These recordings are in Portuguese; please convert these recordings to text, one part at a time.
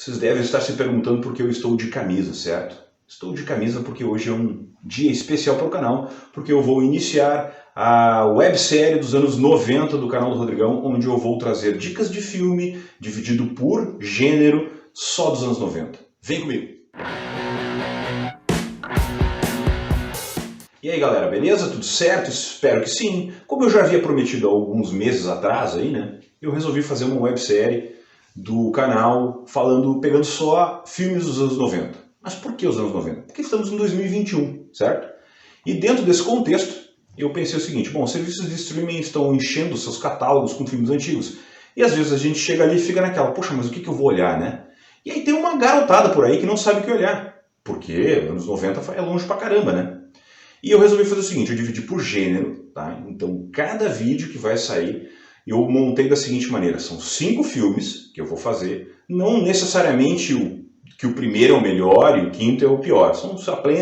Vocês devem estar se perguntando por que eu estou de camisa, certo? Estou de camisa porque hoje é um dia especial para o canal, porque eu vou iniciar a websérie dos anos 90 do canal do Rodrigão, onde eu vou trazer dicas de filme dividido por gênero só dos anos 90. Vem comigo! E aí galera, beleza? Tudo certo? Espero que sim. Como eu já havia prometido há alguns meses atrás aí, né? Eu resolvi fazer uma websérie do canal pegando só filmes dos anos 90. Mas por que os anos 90? Porque estamos em 2021, certo? E dentro desse contexto, eu pensei o seguinte, bom, os serviços de streaming estão enchendo seus catálogos com filmes antigos. E às vezes a gente chega ali e fica naquela, poxa, mas o que eu vou olhar, né? E aí tem uma garotada por aí que não sabe o que olhar. Porque anos 90 é longe pra caramba, né? E eu resolvi fazer o seguinte, eu dividi por gênero, tá? Então cada vídeo que vai sair, eu montei da seguinte maneira, são 5 filmes que eu vou fazer, não necessariamente que o primeiro é o melhor e o quinto é o pior, são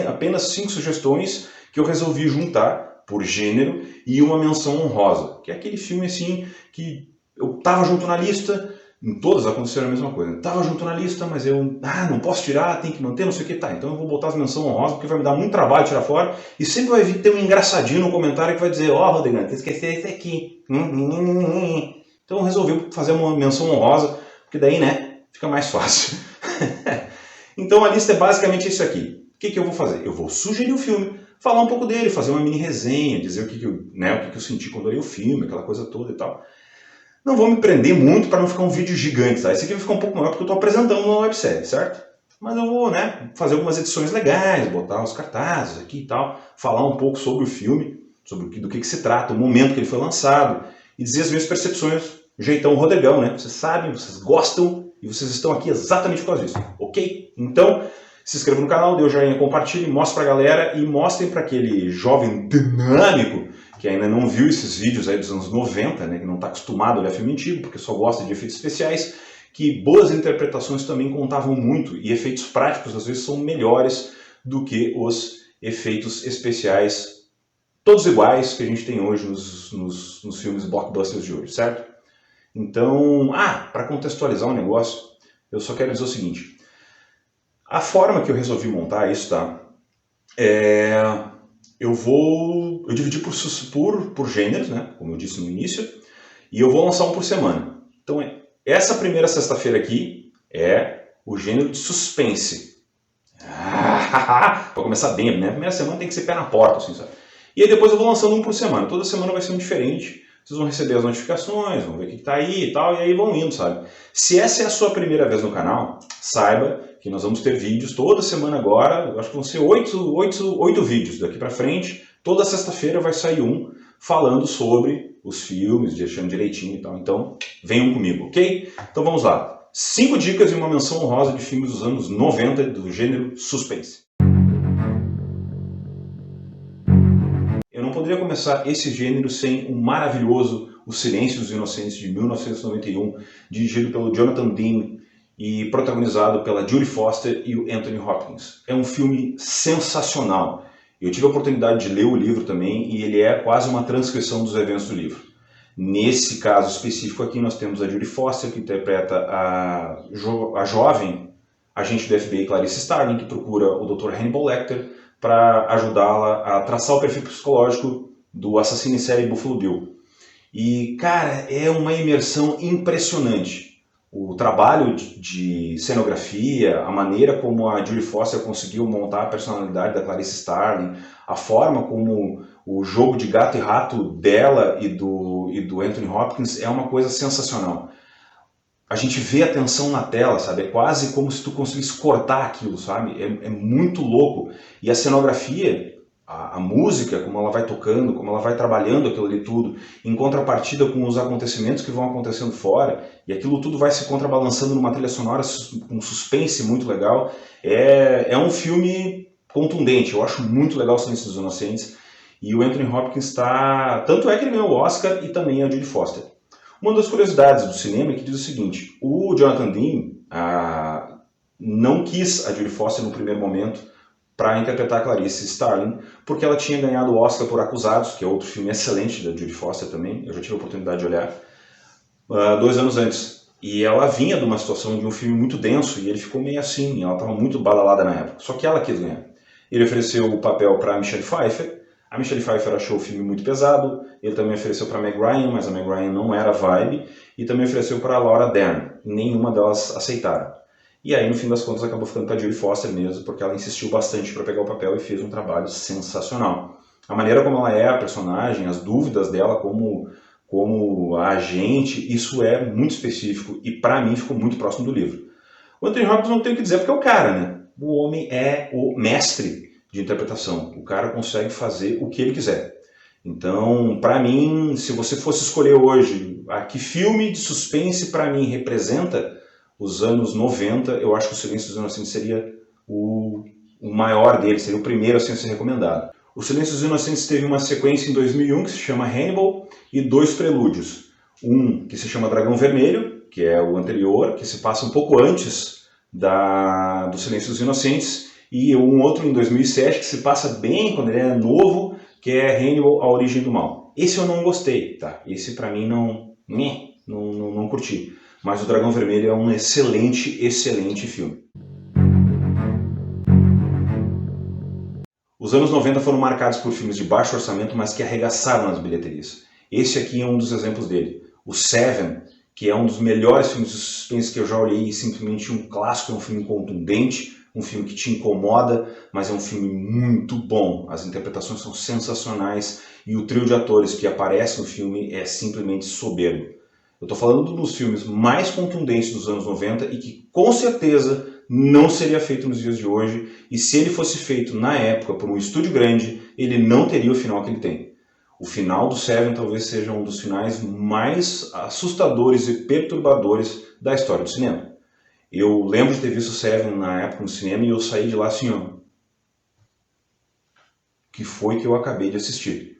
apenas 5 sugestões que eu resolvi juntar por gênero e uma menção honrosa, que é aquele filme assim que eu tava junto na lista, em todas aconteceram a mesma coisa. Tava junto na lista, mas eu não posso tirar, tem que manter, não sei o que, tá. Então eu vou botar as menções honrosas, porque vai me dar muito trabalho tirar fora, e sempre vai ter um engraçadinho no comentário que vai dizer, ó, Rodrigão, tem que esquecer esse aqui. Então eu resolvi fazer uma menção honrosa, porque daí, né, fica mais fácil. Então a lista é basicamente isso aqui. O que eu vou fazer? Eu vou sugerir o filme, falar um pouco dele, fazer uma mini resenha, dizer o que eu senti quando olhei o filme, aquela coisa toda e tal. Não vou me prender muito para não ficar um vídeo gigante, tá? Esse aqui vai ficar um pouco maior porque eu estou apresentando uma websérie, certo? Mas eu vou, né, fazer algumas edições legais, botar os cartazes aqui e tal, falar um pouco sobre o filme, sobre do que se trata, o momento que ele foi lançado, e dizer as minhas percepções, jeitão Rodrigão, né? Vocês sabem, vocês gostam, e vocês estão aqui exatamente por causa disso, ok? Então, se inscreva no canal, dê o joinha, compartilhe, mostre pra galera e mostrem para aquele jovem dinâmico que ainda não viu esses vídeos aí dos anos 90, né, que não está acostumado a olhar filme antigo, porque só gosta de efeitos especiais, que boas interpretações também contavam muito, e efeitos práticos às vezes são melhores do que os efeitos especiais, todos iguais, que a gente tem hoje nos filmes blockbusters de hoje, certo? Então, para contextualizar um negócio, eu só quero dizer o seguinte, a forma que eu resolvi montar isso, tá? Eu dividi por gêneros, né, como eu disse no início, e eu vou lançar um por semana. Então, essa primeira sexta-feira aqui é o gênero de suspense. Para começar bem, né? A primeira semana tem que ser pé na porta, assim, sabe? E aí depois eu vou lançando um por semana. Toda semana vai ser um diferente. Vocês vão receber as notificações, vão ver o que está aí e tal, e aí vão indo, sabe? Se essa é a sua primeira vez no canal, saiba que nós vamos ter vídeos toda semana agora, eu acho que vão ser 8 vídeos daqui pra frente, toda sexta-feira vai sair um falando sobre os filmes, deixando direitinho e tal, então venham comigo, ok? Então vamos lá, 5 dicas e uma menção honrosa de filmes dos anos 90 do gênero suspense. Eu não poderia começar esse gênero sem o maravilhoso O Silêncio dos Inocentes de 1991, dirigido pelo Jonathan Demme, e protagonizado pela Jodie Foster e o Anthony Hopkins. É um filme sensacional. Eu tive a oportunidade de ler o livro também e ele é quase uma transcrição dos eventos do livro. Nesse caso específico aqui nós temos a Jodie Foster, que interpreta a jovem agente do FBI Clarice Starling, que procura o Dr. Hannibal Lecter para ajudá-la a traçar o perfil psicológico do assassino em série Buffalo Bill. E, cara, é uma imersão impressionante. O trabalho de cenografia, a maneira como a Jodie Foster conseguiu montar a personalidade da Clarice Starling, a forma como o jogo de gato e rato dela e do Anthony Hopkins é uma coisa sensacional. A gente vê a tensão na tela, sabe? É quase como se tu conseguisse cortar aquilo, sabe? É muito louco. E a cenografia, a música, como ela vai tocando, como ela vai trabalhando aquilo ali tudo, em contrapartida com os acontecimentos que vão acontecendo fora, e aquilo tudo vai se contrabalançando numa trilha sonora com suspense muito legal. É um filme contundente, eu acho muito legal o Silêncio dos Inocentes, e o Anthony Hopkins está... Tanto é que ele ganhou o Oscar e também a Jodie Foster. Uma das curiosidades do cinema é que diz o seguinte, o Jonathan Demme não quis a Jodie Foster no primeiro momento para interpretar a Clarice Starling, porque ela tinha ganhado o Oscar por Acusados, que é outro filme excelente da Jodie Foster também, eu já tive a oportunidade de olhar, 2 anos antes. E ela vinha de uma situação de um filme muito denso e ele ficou meio assim, ela estava muito badalada na época. Só que ela quis ganhar. Ele ofereceu o papel para Michelle Pfeiffer. A Michelle Pfeiffer achou o filme muito pesado. Ele também ofereceu para Meg Ryan, mas a Meg Ryan não era a vibe. E também ofereceu para Laura Dern. E nenhuma delas aceitaram. E aí, no fim das contas, acabou ficando para Jodie Foster mesmo, porque ela insistiu bastante para pegar o papel e fez um trabalho sensacional. A maneira como ela é a personagem, as dúvidas dela como a agente, isso é muito específico e para mim ficou muito próximo do livro. O Anthony Hopkins não tem o que dizer porque é o cara, né? O homem é o mestre de interpretação. O cara consegue fazer o que ele quiser. Então, para mim, se você fosse escolher hoje que filme de suspense para mim representa os anos 90, eu acho que O Silêncio dos Inocentes seria o maior deles, seria o primeiro assim, a ser recomendado. O Silêncio dos Inocentes teve uma sequência em 2001 que se chama Hannibal e 2 prelúdios. Um que se chama Dragão Vermelho, que é o anterior, que se passa um pouco antes do Silêncio dos Inocentes, e um outro em 2007 que se passa bem quando ele é novo, que é Hannibal, A Origem do Mal. Esse eu não gostei, tá? Esse pra mim não curti. Mas o Dragão Vermelho é um excelente, excelente filme. Os anos 90 foram marcados por filmes de baixo orçamento, mas que arregaçaram nas bilheterias. Esse aqui é um dos exemplos dele. O Seven, que é um dos melhores filmes de suspense que eu já olhei, simplesmente um clássico, é um filme contundente, um filme que te incomoda, mas é um filme muito bom. As interpretações são sensacionais e o trio de atores que aparece no filme é simplesmente soberbo. Eu estou falando de um dos filmes mais contundentes dos anos 90 e que com certeza não seria feito nos dias de hoje, e se ele fosse feito na época por um estúdio grande, ele não teria o final que ele tem. O final do Seven talvez seja um dos finais mais assustadores e perturbadores da história do cinema. Eu lembro de ter visto o Seven na época no cinema e eu saí de lá assim, ó, que foi que eu acabei de assistir.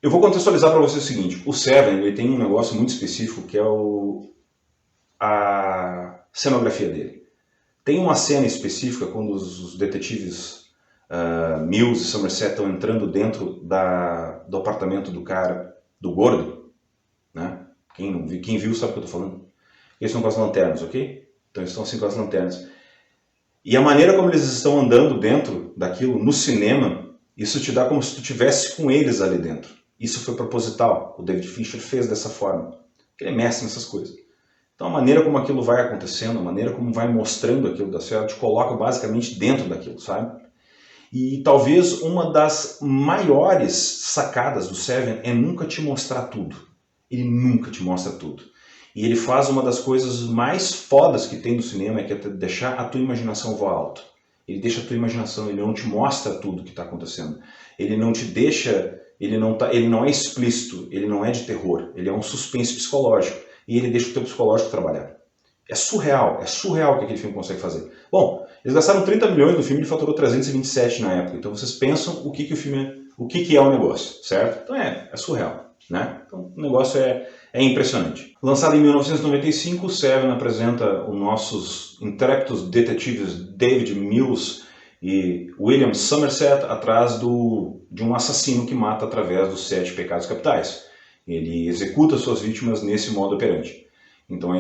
Eu vou contextualizar para você o seguinte, o Seven ele tem um negócio muito específico que é a cenografia dele. Tem uma cena específica quando os detetives Mills e Somerset estão entrando dentro do apartamento do cara, do gordo, né? Quem viu sabe o que eu estou falando. Eles estão com as lanternas, ok? Então eles estão assim com as lanternas. E a maneira como eles estão andando dentro daquilo, no cinema, isso te dá como se tu estivesse com eles ali dentro. Isso foi proposital. O David Fincher fez dessa forma. Ele é mestre nessas coisas. Então a maneira como aquilo vai acontecendo, a maneira como vai mostrando aquilo da cena, te coloca basicamente dentro daquilo, sabe? E talvez uma das maiores sacadas do Seven é nunca te mostrar tudo. Ele nunca te mostra tudo. E ele faz uma das coisas mais fodas que tem no cinema, que é deixar a tua imaginação voar alto. Ele deixa a tua imaginação, ele não te mostra tudo o que está acontecendo. Ele não te deixa, ele não é explícito, ele não é de terror, ele é um suspense psicológico. E ele deixa o teu psicológico trabalhar. É surreal o que aquele filme consegue fazer. Bom, eles gastaram 30 milhões no filme e ele faturou 327 na época. Então vocês pensam o que o filme o que é o negócio, certo? Então é surreal, né? Então o negócio é impressionante. Lançado em 1995, o Seven apresenta os nossos intrépidos detetives David Mills e William Somerset atrás de um assassino que mata através dos 7 pecados capitais. Ele executa suas vítimas nesse modo operante. Então a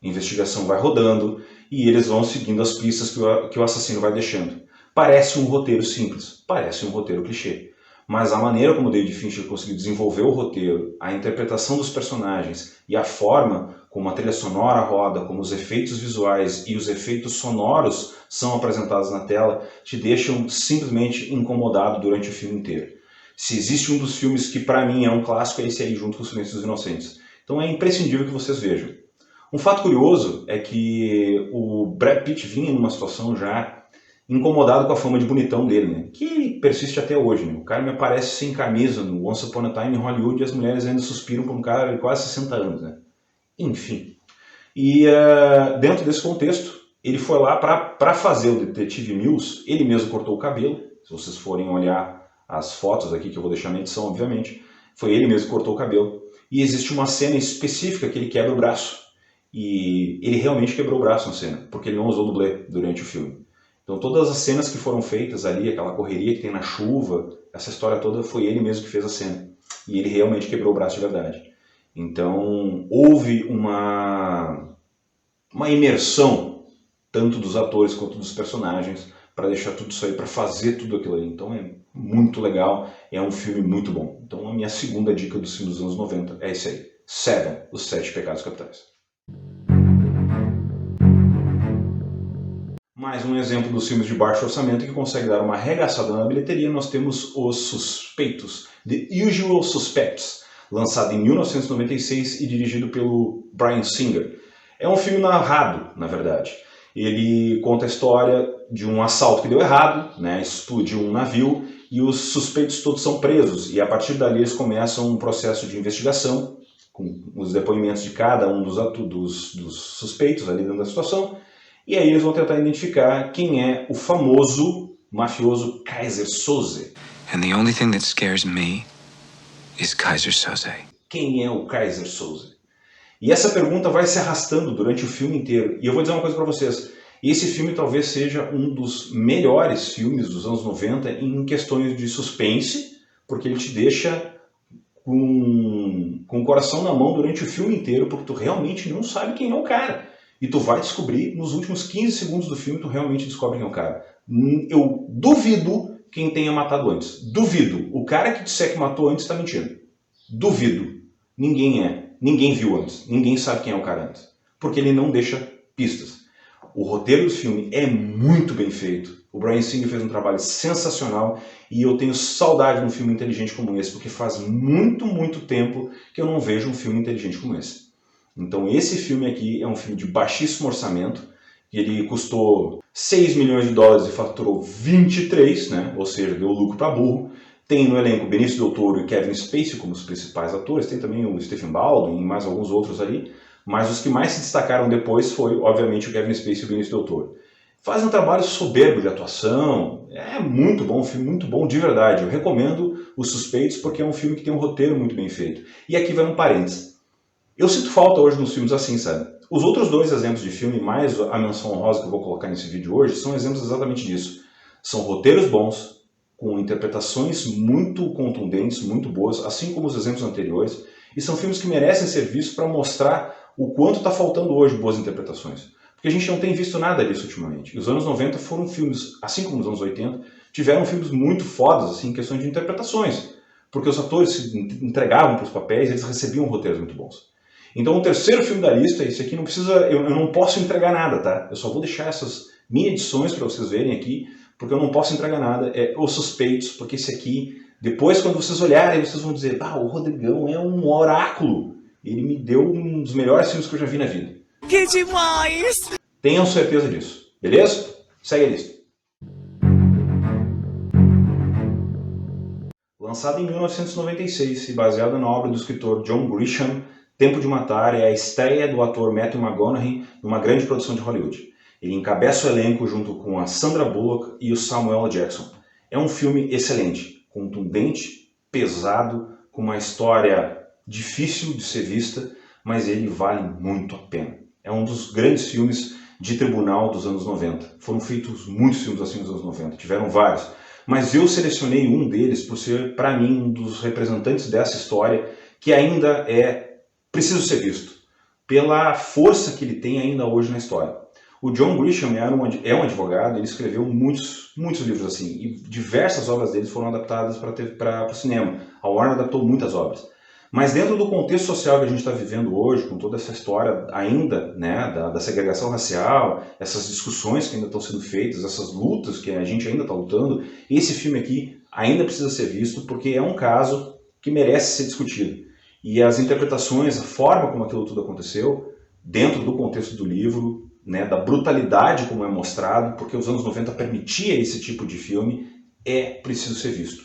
investigação vai rodando e eles vão seguindo as pistas que o assassino vai deixando. Parece um roteiro simples, parece um roteiro clichê. Mas a maneira como David Fincher conseguiu desenvolver o roteiro, a interpretação dos personagens e a forma como a trilha sonora roda, como os efeitos visuais e os efeitos sonoros são apresentados na tela, te deixam simplesmente incomodado durante o filme inteiro. Se existe um dos filmes que para mim é um clássico, é esse aí junto com O Silêncio dos Inocentes. Então é imprescindível que vocês vejam. Um fato curioso é que o Brad Pitt vinha numa situação já incomodado com a fama de bonitão dele, né? Que persiste até hoje, né? O cara me aparece sem camisa no Once Upon a Time em Hollywood e as mulheres ainda suspiram por um cara de quase 60 anos, né? Enfim. E dentro desse contexto, ele foi lá para fazer o detetive Mills, ele mesmo cortou o cabelo. Se vocês forem olhar as fotos aqui que eu vou deixar na edição, obviamente, foi ele mesmo que cortou o cabelo. E existe uma cena específica que ele quebra o braço. E ele realmente quebrou o braço na cena, porque ele não usou dublê durante o filme. Então todas as cenas que foram feitas ali, aquela correria que tem na chuva, essa história toda foi ele mesmo que fez a cena. E ele realmente quebrou o braço de verdade. Então houve uma imersão, tanto dos atores quanto dos personagens, para deixar tudo isso aí, para fazer tudo aquilo ali. Então é muito legal, é um filme muito bom. Então a minha segunda dica dos filmes dos anos 90 é esse aí, Seven, Os Sete Pecados Capitais. Mais um exemplo dos filmes de baixo orçamento que consegue dar uma arregaçada na bilheteria, nós temos Os Suspeitos, The Usual Suspects, lançado em 1996 e dirigido pelo Bryan Singer. É um filme narrado, na verdade. Ele conta a história de um assalto que deu errado, né? Explodiu um navio e os suspeitos todos são presos. E a partir dali eles começam um processo de investigação, com os depoimentos de cada um dos suspeitos ali dentro da situação. E aí eles vão tentar identificar quem é o famoso mafioso Keyser Söze. And the only thing that scares me is Keyser Söze. Quem é o Keyser Söze? E essa pergunta vai se arrastando durante o filme inteiro. E eu vou dizer uma coisa para vocês. Esse filme talvez seja um dos melhores filmes dos anos 90 em questões de suspense, porque ele te deixa com o coração na mão durante o filme inteiro, porque tu realmente não sabe quem é o cara. E tu vai descobrir, nos últimos 15 segundos do filme, tu realmente descobre quem é o cara. Eu duvido quem tenha matado antes. Duvido. O cara que disser que matou antes está mentindo. Duvido. Ninguém viu antes. Ninguém sabe quem é o cara antes. Porque ele não deixa pistas. O roteiro do filme é muito bem feito. O Bryan Singer fez um trabalho sensacional e eu tenho saudade de um filme inteligente como esse, porque faz muito, muito tempo que eu não vejo um filme inteligente como esse. Então esse filme aqui é um filme de baixíssimo orçamento, ele custou 6 milhões de dólares e faturou 23, né? Ou seja, deu lucro para burro. Tem no elenco Benício Del Toro e Kevin Spacey como os principais atores, tem também o Stephen Baldwin e mais alguns outros ali, mas os que mais se destacaram depois foi, obviamente, o Kevin Spacey e o Benício Del Toro. Faz um trabalho soberbo de atuação, é muito bom, um filme muito bom de verdade. Eu recomendo Os Suspeitos porque é um filme que tem um roteiro muito bem feito. E aqui vai um parênteses. Eu sinto falta hoje nos filmes assim, sabe? Os outros dois exemplos de filme, mais a menção honrosa que eu vou colocar nesse vídeo hoje, são exemplos exatamente disso. São roteiros bons, com interpretações muito contundentes, muito boas, assim como os exemplos anteriores, e são filmes que merecem ser vistos para mostrar o quanto está faltando hoje boas interpretações. Porque a gente não tem visto nada disso ultimamente. E os anos 90 foram filmes, assim como os anos 80, tiveram filmes muito fodas, assim, em questões de interpretações. Porque os atores se entregavam para os papéis e eles recebiam roteiros muito bons. Então o terceiro filme da lista, esse aqui não precisa, eu não posso entregar nada, tá? Eu só vou deixar essas mini edições para vocês verem aqui, porque eu não posso entregar nada. É Os Suspeitos, porque esse aqui, depois quando vocês olharem, vocês vão dizer, o Rodrigão é um oráculo. Ele me deu um dos melhores filmes que eu já vi na vida. Que demais! Tenham certeza disso, beleza? Segue a lista. Lançado em 1996 e baseado na obra do escritor John Grisham, Tempo de Matar é a estreia do ator Matthew McConaughey numa grande produção de Hollywood. Ele encabeça o elenco junto com a Sandra Bullock e o Samuel Jackson. É um filme excelente, contundente, pesado, com uma história difícil de ser vista, mas ele vale muito a pena. É um dos grandes filmes de tribunal dos anos 90. Foram feitos muitos filmes assim nos anos 90, tiveram vários. Mas eu selecionei um deles por ser, para mim, um dos representantes dessa história que ainda preciso ser visto, pela força que ele tem ainda hoje na história. O John Grisham é um advogado, ele escreveu muitos livros assim, e diversas obras dele foram adaptadas para o cinema. A Warner adaptou muitas obras. Mas dentro do contexto social que a gente está vivendo hoje, com toda essa história ainda, né, da segregação racial, essas discussões que ainda estão sendo feitas, essas lutas que a gente ainda está lutando, esse filme aqui ainda precisa ser visto porque é um caso que merece ser discutido. E as interpretações, a forma como aquilo tudo aconteceu, dentro do contexto do livro, né, da brutalidade como é mostrado, porque os anos 90 permitia esse tipo de filme, é preciso ser visto.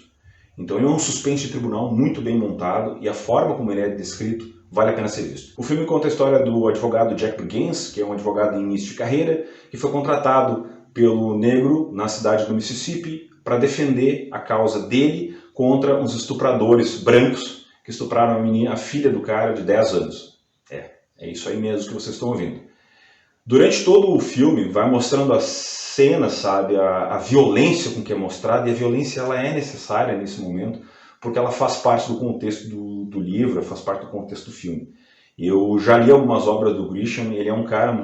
Então é um suspense de tribunal muito bem montado e a forma como ele é descrito vale a pena ser visto. O filme conta a história do advogado Jack Begins, que é um advogado em início de carreira, que foi contratado pelo negro na cidade do Mississippi para defender a causa dele contra uns estupradores brancos que estupraram a filha do cara de 10 anos. É isso aí mesmo que vocês estão ouvindo. Durante todo o filme vai mostrando as cenas, sabe, a violência com que é mostrada, e a violência ela é necessária nesse momento, porque ela faz parte do contexto do livro, faz parte do contexto do filme. Eu já li algumas obras do Grisham, ele é um cara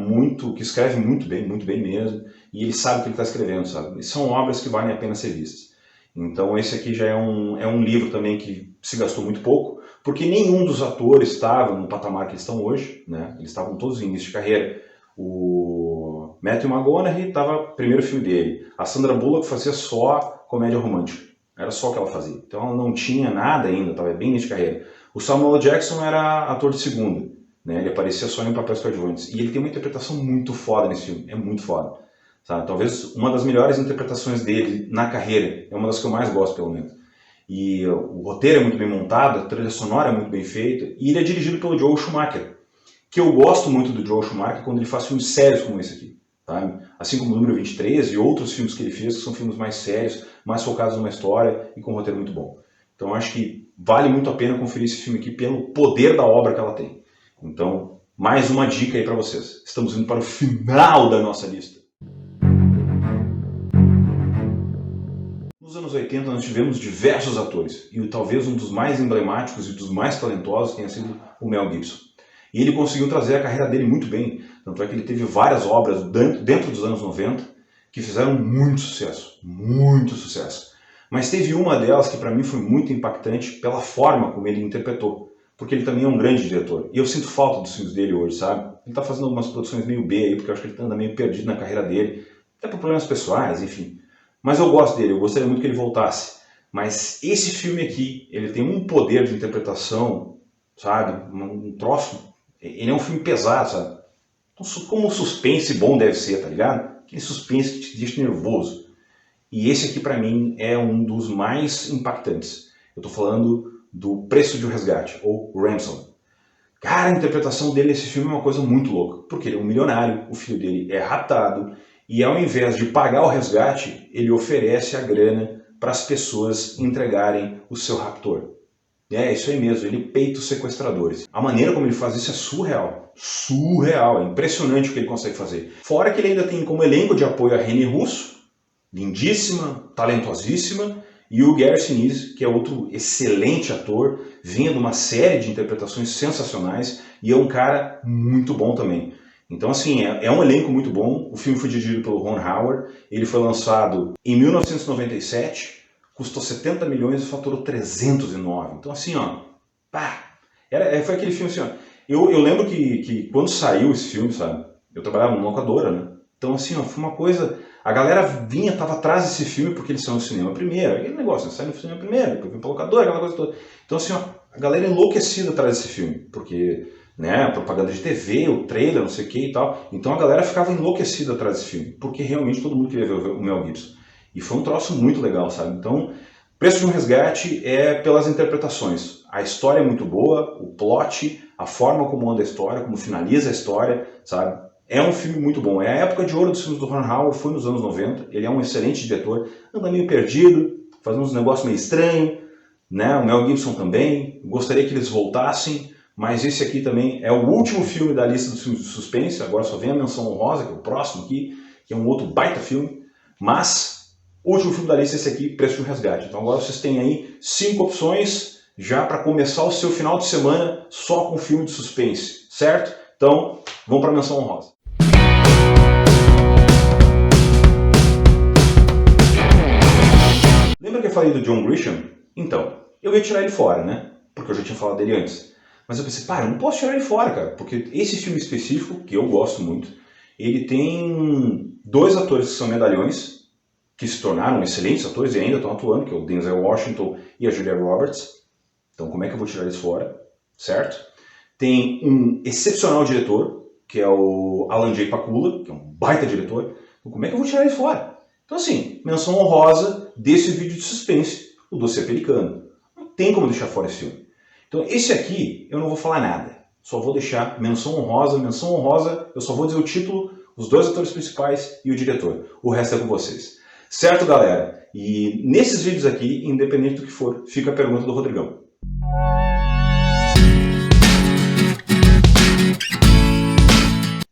que escreve muito bem mesmo, e ele sabe o que ele está escrevendo, sabe? E são obras que valem a pena ser vistas. Então esse aqui já é um livro também que se gastou muito pouco, porque nenhum dos atores estava no patamar que eles estão hoje, né? Eles estavam todos em início de carreira. O Matthew McConaughey estava no primeiro filme dele, a Sandra Bullock fazia só comédia romântica, era só o que ela fazia. Então ela não tinha nada ainda, estava bem início de carreira. O Samuel Jackson era ator de segunda, né? Ele aparecia só em papéis coadjuvantes. E ele tem uma interpretação muito foda nesse filme, é muito foda. Sabe? Talvez uma das melhores interpretações dele na carreira, é uma das que eu mais gosto, pelo menos. E o roteiro é muito bem montado, a trilha sonora é muito bem feita, e ele é dirigido pelo Joel Schumacher, que eu gosto muito do Joel Schumacher quando ele faz filmes sérios como esse aqui. Sabe? Assim como o Número 23 e outros filmes que ele fez, que são filmes mais sérios, mais focados numa história e com um roteiro muito bom. Então eu acho que vale muito a pena conferir esse filme aqui pelo poder da obra que ela tem. Então, mais uma dica aí para vocês. Estamos indo para o final da nossa lista. Nos anos 80 nós tivemos diversos atores, e talvez um dos mais emblemáticos e dos mais talentosos tenha sido o Mel Gibson. E ele conseguiu trazer a carreira dele muito bem, tanto é que ele teve várias obras dentro dos anos 90 que fizeram muito sucesso. Mas teve uma delas que para mim foi muito impactante pela forma como ele interpretou, porque ele também é um grande diretor. E eu sinto falta dos filmes dele hoje, sabe? Ele está fazendo algumas produções meio B aí, porque eu acho que ele anda meio perdido na carreira dele, até por problemas pessoais, enfim. Mas eu gosto dele, eu gostaria muito que ele voltasse. Mas esse filme aqui, ele tem um poder de interpretação, sabe? Um troço. Ele é um filme pesado, sabe? Como um suspense bom deve ser, tá ligado? Aquele suspense que te deixa nervoso. E esse aqui, pra mim, é um dos mais impactantes. Eu tô falando do Preço de um Resgate, ou Ransom. Cara, a interpretação dele nesse filme é uma coisa muito louca. Porque ele é um milionário, o filho dele é raptado, e ao invés de pagar o resgate, ele oferece a grana para as pessoas entregarem o seu raptor. É, isso aí mesmo, ele peita os sequestradores. A maneira como ele faz isso é surreal. Surreal, é impressionante o que ele consegue fazer. Fora que ele ainda tem como elenco de apoio a Rene Russo, lindíssima, talentosíssima, e o Gary Sinise, que é outro excelente ator, vinha de uma série de interpretações sensacionais, e é um cara muito bom também. Então, assim, é um elenco muito bom. O filme foi dirigido pelo Ron Howard, ele foi lançado em 1997, custou 70 milhões e faturou 309. Então, assim, ó, pá, foi aquele filme assim, ó. Eu lembro que quando saiu esse filme, sabe, eu trabalhava numa locadora, né? Então, assim, ó, foi uma coisa... A galera tava atrás desse filme porque eles são no cinema primeiro, aquele negócio, né? Sai no cinema primeiro, depois vem pra locadora, aquela coisa toda. Então, assim, ó, a galera enlouquecida atrás desse filme, porque... né, propaganda de TV, o trailer, não sei o que e tal. Então a galera ficava enlouquecida atrás desse filme, porque realmente todo mundo queria ver o Mel Gibson. E foi um troço muito legal, sabe? Então, Preço de um Resgate é pelas interpretações. A história é muito boa, o plot, a forma como anda a história, como finaliza a história, sabe? É um filme muito bom. É a época de ouro dos filmes do Ron Howard, foi nos anos 90. Ele é um excelente diretor, anda meio perdido, faz uns negócios meio estranhos, né? O Mel Gibson também. Gostaria que eles voltassem. Mas esse aqui também é o último filme da lista dos filmes de suspense, agora só vem a menção honrosa, que é o próximo aqui, que é um outro baita filme, mas o último filme da lista é esse aqui, Preço de um Resgate. Então agora vocês têm aí 5 opções já para começar o seu final de semana só com filme de suspense, certo? Então vamos para a menção honrosa. Lembra que eu falei do John Grisham? Então, eu ia tirar ele fora, né? Porque eu já tinha falado dele antes. Mas eu pensei, eu não posso tirar ele fora, cara, porque esse filme específico, que eu gosto muito, ele tem 2 atores que são medalhões, que se tornaram excelentes atores e ainda estão atuando, que é o Denzel Washington e a Julia Roberts. Então como é que eu vou tirar eles fora, certo? Tem um excepcional diretor, que é o Alan J. Pakula, que é um baita diretor. Então como é que eu vou tirar eles fora? Então assim, menção honrosa desse vídeo de suspense, o Dossiê Pelicano. Não tem como deixar fora esse filme. Então esse aqui eu não vou falar nada, só vou deixar menção honrosa, eu só vou dizer o título, os 2 atores principais e o diretor, o resto é com vocês. Certo, galera? E nesses vídeos aqui, independente do que for, fica a pergunta do Rodrigão.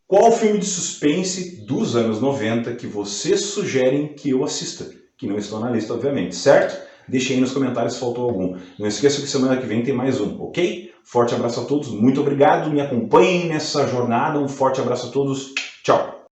Qual filme de suspense dos anos 90 que vocês sugerem que eu assista? Que não estão na lista, obviamente, certo? Deixe aí nos comentários se faltou algum. Não esqueça que semana que vem tem mais um, ok? Forte abraço a todos, muito obrigado, me acompanhem nessa jornada, um forte abraço a todos, tchau!